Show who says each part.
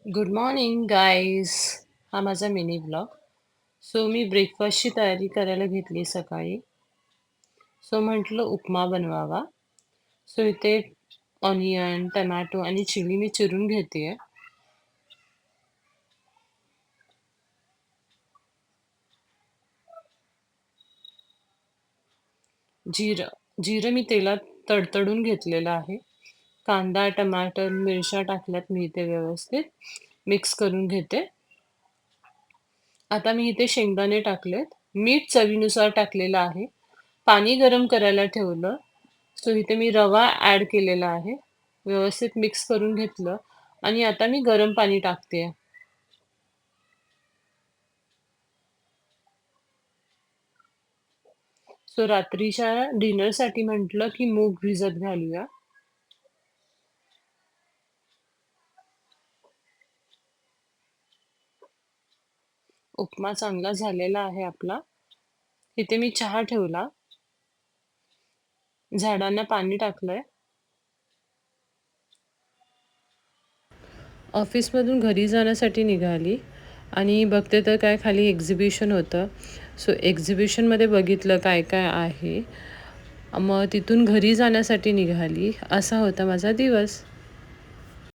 Speaker 1: Good morning guys. हा माझा mini blog. मी ब्रेकफास्टची तयारी करायला घेतली सकाळी. म्हटलं उपमा बनवावा. इथे ऑनियन, टमॅटो आणि चिली मी चिरून घेतेय. जिरं मी तेलात तडतडून घेतलेलं आहे. कांदा, टमाटर, मिरच्या टाकल्यात मी इथे व्यवस्थित मिक्स करून घेते. आता मी इथे शेंगदाणे टाकलेत. मीठ चवीनुसार टाकलेलं आहे. पाणी गरम करायला ठेवलं. इथे मी रवा ॲड केलेला आहे. व्यवस्थित मिक्स करून घेतलं आणि आता मी गरम पाणी टाकते. रात्रीच्या डिनरसाठी म्हटलं की मूग भिजत घालूया. उपमा चांगला झालेला आहे आपला. इथे मी चहा ठेवला. झाडांना पाणी टाकलंय. ऑफिसमधून घरी जाण्यासाठी निघाली आणि बघते तर काय खाली एक्झिबिशन होतं. एक्झिबिशनमध्ये बघितलं काय काय आहे. मग तिथून घरी जाण्यासाठी निघाली. असा होता माझा दिवस.